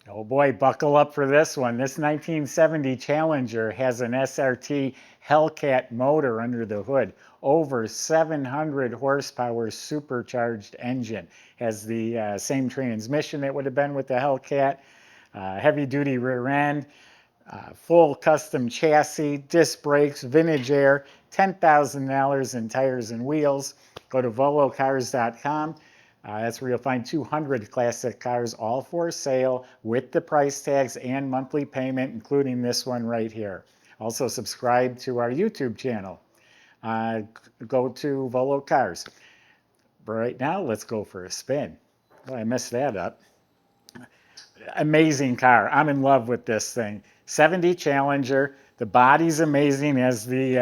Oh boy, buckle up for this one. This 1970 Challenger has an SRT Hellcat motor under the hood. Over 700 horsepower supercharged engine. Has the same transmission that would have been with the Hellcat. Heavy duty rear end. Full custom chassis, disc brakes, vintage air, $10,000 in tires and wheels. Go to volocars.com. That's where you'll find 200 classic cars, all for sale with the price tags and monthly payment, including this one right here. Also, subscribe to our YouTube channel. Go to Volo Cars. Right now, let's go for a spin. Oh, I messed that up. Amazing car. I'm in love with this thing. 70 Challenger. The body's amazing as they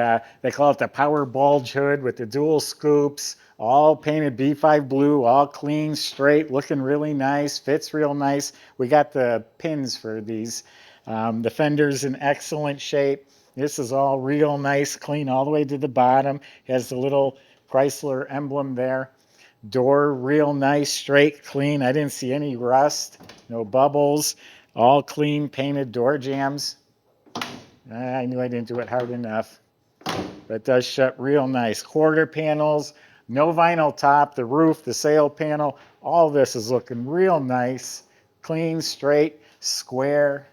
call it the power bulge hood with the dual scoops, all painted B5 blue, all clean, straight, looking really nice, fits real nice. We got the pins for these. The fender's in excellent shape. This is all real nice, clean all the way to the bottom. Has the little Chrysler emblem there. Door real nice, straight, clean. I didn't see any rust, no bubbles, all clean painted door jambs. I knew I didn't do it hard enough, but it does shut real nice. Quarter panels, no vinyl top, the roof, the sail panel, all this is looking real nice, clean, straight, square,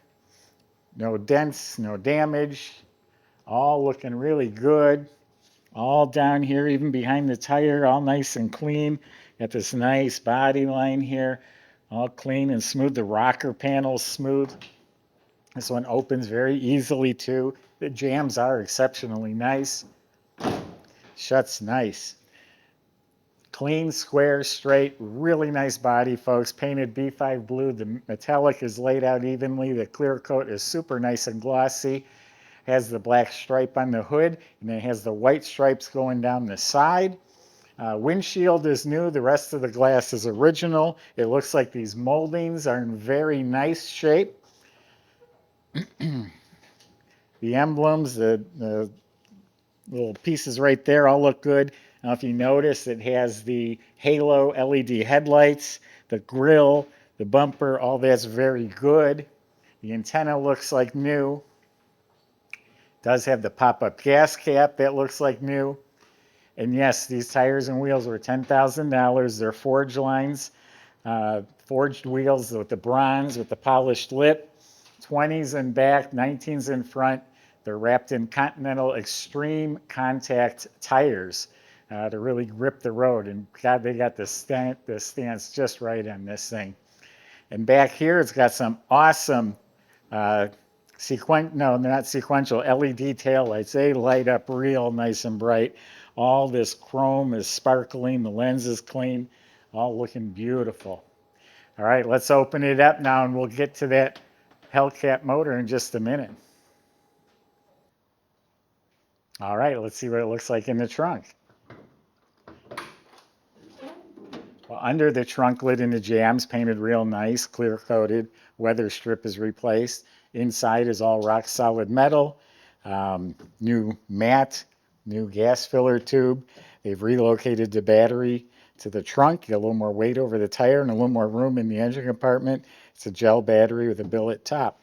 no dents, no damage, all looking really good. All down here, even behind the tire, all nice and clean. Got this nice body line here, all clean and smooth. The rocker panel's smooth. This one opens very easily too. The jambs are exceptionally nice. Shuts nice. Clean, square, straight, really nice body, folks. Painted B5 blue. The metallic is laid out evenly. The clear coat is super nice and glossy. Has the black stripe on the hood, and it has the white stripes going down the side. Windshield is new. The rest of the glass is original. It looks like these moldings are in very nice shape. The emblems, the little pieces right there all look good. Now, if you notice, it has the halo LED headlights, the grille, the bumper, all that's very good. The antenna looks like new. Does have the pop-up gas cap that looks like new. And yes, these tires and wheels were $10,000. They're forged lines, forged wheels with the bronze, with the polished lip, 20s in back, 19s in front. They're wrapped in Continental Extreme Contact tires to really grip the road. And God, they got the stance just right on this thing. And back here, it's got some awesome no, they're not sequential, LED taillights. They light up real nice and bright. All this chrome is sparkling. The lens is clean. All looking beautiful. All right, let's open it up now, and we'll get to that Hellcat motor in just a minute. All right, let's see what it looks like in the trunk. Well, under the trunk lid in the jambs, painted real nice, clear coated. Weather strip is replaced. Inside is all rock solid metal. New mat, new gas filler tube. They've relocated the battery to the trunk, get a little more weight over the tire and a little more room in the engine compartment. It's a gel battery with a billet top.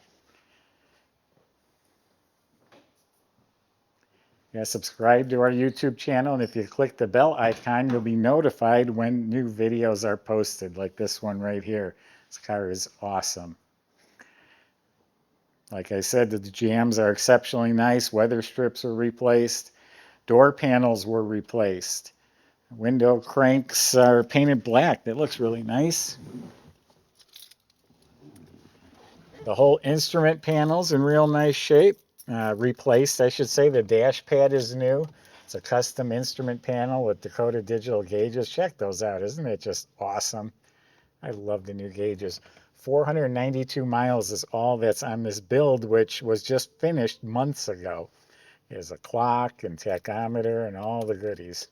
Yeah, subscribe to our YouTube channel, and if you click the bell icon, you'll be notified when new videos are posted, like this one right here. This car is awesome. Like I said, the jambs are exceptionally nice. Weather strips were replaced. Door panels were replaced. Window cranks are painted black. That looks really nice. The whole instrument panel's in real nice shape. Replaced, I should say. The dash pad is new. It's a custom instrument panel with Dakota digital gauges. Check those out. Isn't it just awesome? I love the new gauges. 492 miles is all that's on this build, which was just finished months ago. There's a clock and tachometer and all the goodies.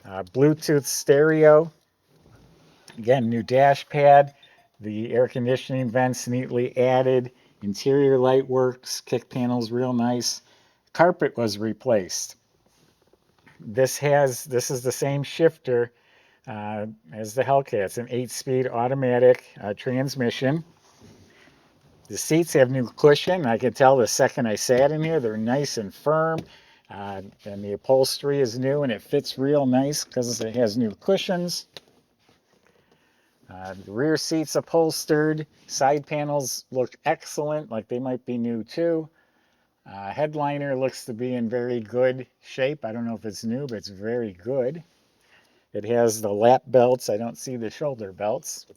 Bluetooth stereo. Again, new dash pad. The air conditioning vents neatly added. Interior light works. Kick panels real nice. Carpet was replaced. This is the same shifter as the Hellcat. It's an 8-speed automatic transmission. The seats have new cushion. I could tell the second I sat in here, they're nice and firm. And the upholstery is new and it fits real nice because it has new cushions. The rear seats upholstered. Side panels look excellent, like they might be new too. Headliner looks to be in very good shape. I don't know if it's new, but it's very good. It has the lap belts. I don't see the shoulder belts.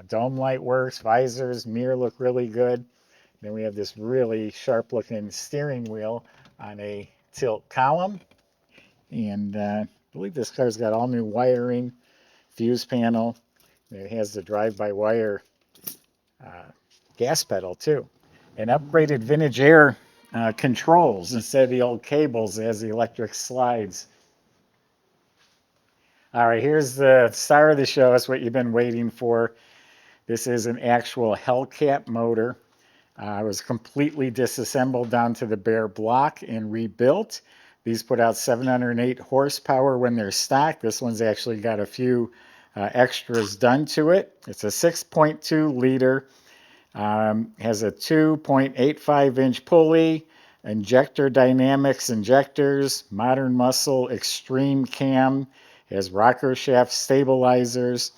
Dome light works, visors, mirror look really good. Then we have this really sharp looking steering wheel on a tilt column. And I believe this car's got all new wiring, fuse panel. It has the drive-by-wire gas pedal too. And upgraded vintage air controls instead of the old cables as the electric slides. All right, here's the star of the show. It's what you've been waiting for. This is an actual Hellcat motor. It was completely disassembled down to the bare block and rebuilt. These put out 708 horsepower when they're stock. This one's actually got a few extras done to it. It's a 6.2 liter. Has a 2.85 inch pulley, injector dynamics injectors, modern muscle extreme cam, has rocker shaft stabilizers.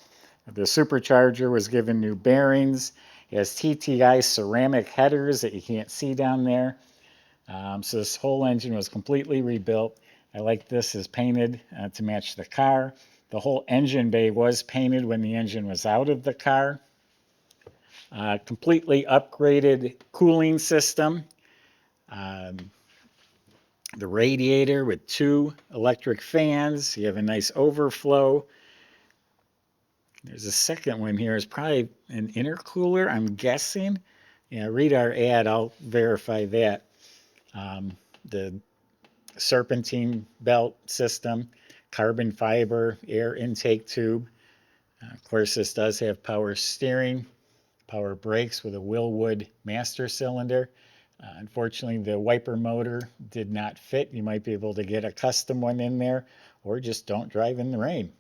The supercharger was given new bearings. It has TTI ceramic headers that you can't see down there. So this whole engine was completely rebuilt. I like this is painted to match the car. The whole engine bay was painted when the engine was out of the car. Completely upgraded cooling system. The radiator with 2 electric fans. You have a nice overflow. There's a second one here. It's probably an intercooler, I'm guessing. Yeah, read our ad. I'll verify that. The serpentine belt system, carbon fiber, air intake tube. Of course, this does have power steering, power brakes with a Wilwood master cylinder. Unfortunately, the wiper motor did not fit. You might be able to get a custom one in there, or just don't drive in the rain.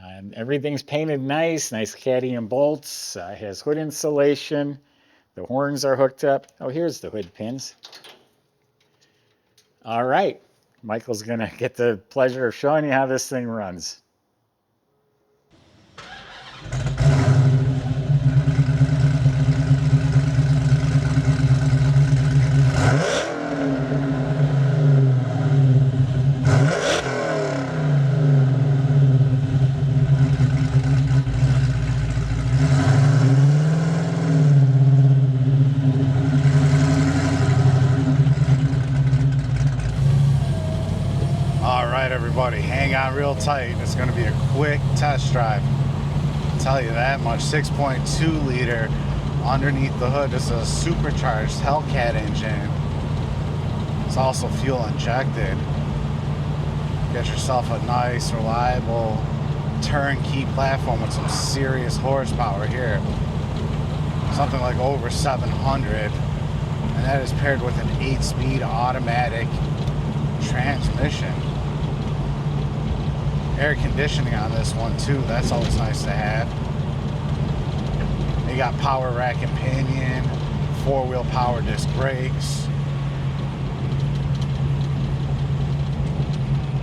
And everything's painted nice cadmium bolts, has hood insulation. The horns are hooked up. Oh, here's the hood pins. All right, Michael's gonna get the pleasure of showing you how this thing runs. Everybody, hang on real tight. It's going to be a quick test drive. I'll tell you that much. 6.2 liter underneath the hood. This is a supercharged Hellcat engine. It's also fuel injected. Get yourself a nice, reliable turnkey platform with some serious horsepower here. Something like over 700. And that is paired with an 8-speed automatic transmission. Air conditioning on this one too, that's always nice to have. You got power rack and pinion, 4-wheel power disc brakes.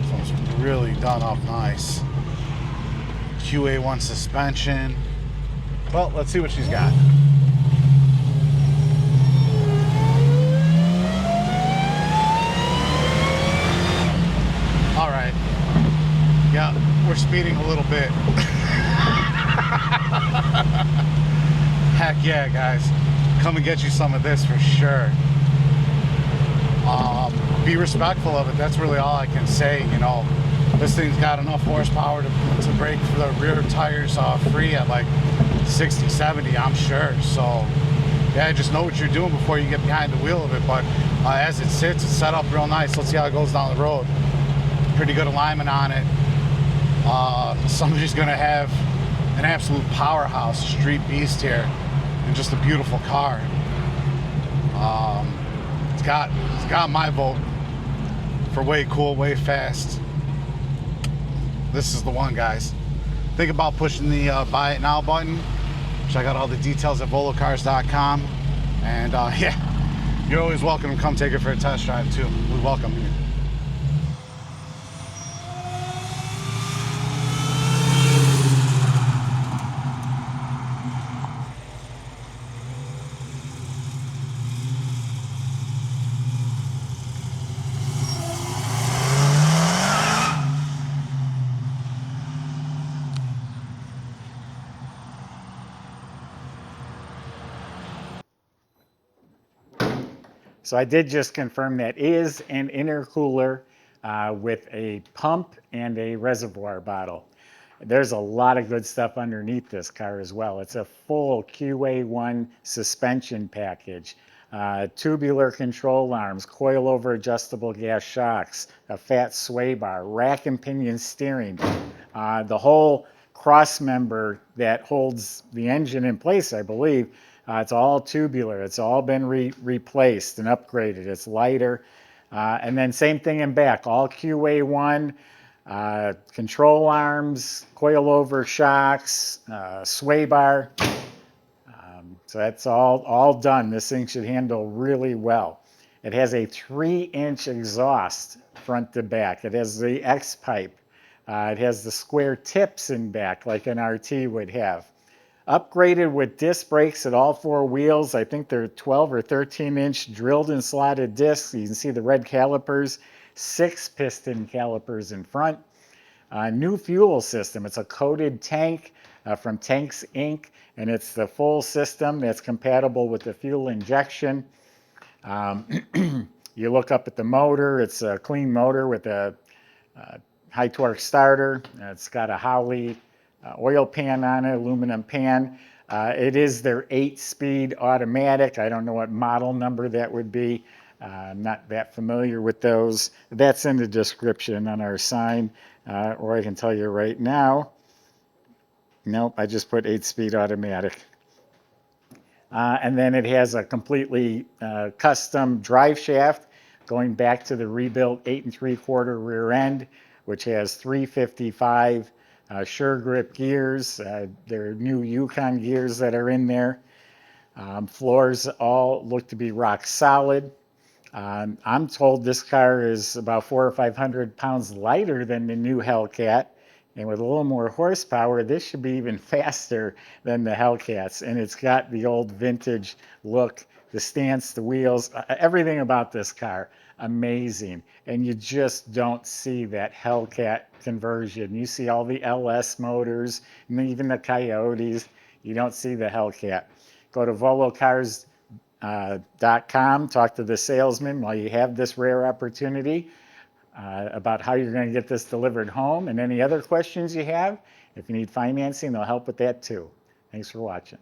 So it's really done up nice. QA1 suspension. Well, let's see what she's got. All right. Yeah, we're speeding a little bit. Heck yeah, guys. Come and get you some of this for sure. Be respectful of it. That's really all I can say. You know, this thing's got enough horsepower to brake for the rear tires free at like 60, 70, I'm sure. So, yeah, just know what you're doing before you get behind the wheel of it. But as it sits, it's set up real nice. Let's see how it goes down the road. Pretty good alignment on it. Somebody's gonna have an absolute powerhouse street beast here and just a beautiful car. It's got my vote for way cool, way fast. This is the one, guys. Think about pushing the buy it now button. Check out all the details at volocars.com. And yeah, you're always welcome to come take it for a test drive too. We welcome you. So I did just confirm that is an intercooler with a pump and a reservoir bottle. There's a lot of good stuff underneath this car as well. It's a full QA1 suspension package, tubular control arms, coilover adjustable gas shocks, a fat sway bar, rack and pinion steering, the whole cross member that holds the engine in place, I believe. It's all tubular. It's all been replaced and upgraded. It's lighter. And then same thing in back, all QA1, control arms, coilover shocks, sway bar. So that's all done. This thing should handle really well. It has a 3-inch exhaust front to back. It has the X pipe. It has the square tips in back like an RT would have. Upgraded with disc brakes at all 4 wheels. I think they're 12 or 13-inch drilled and slotted discs. You can see the red calipers, 6 piston calipers in front. New fuel system. It's a coated tank from Tanks Inc., and it's the full system that's compatible with the fuel injection. You look up at the motor. It's a clean motor with a high torque starter. It's got a Howley oil pan on it, aluminum pan. It is their 8-speed automatic. I don't know what model number that would be. I'm not that familiar with those. That's in the description on our sign, or I can tell you right now. Nope, I just put 8-speed automatic. And then it has a completely custom drive shaft going back to the rebuilt 8 3/4 rear end, which has 355 Sure Grip gears. There are new Yukon gears that are in there. Floors all look to be rock solid. I'm told this car is about 400 or 500 pounds lighter than the new Hellcat. And with a little more horsepower, this should be even faster than the Hellcats. And it's got the old vintage look, the stance, the wheels, everything about this car, amazing. And you just don't see that Hellcat conversion. You see all the LS motors, and even the Coyotes. You don't see the Hellcat. Go to volocars.com, talk to the salesman while you have this rare opportunity. About how you're going to get this delivered home, and any other questions you have. If you need financing, they'll help with that too. Thanks for watching.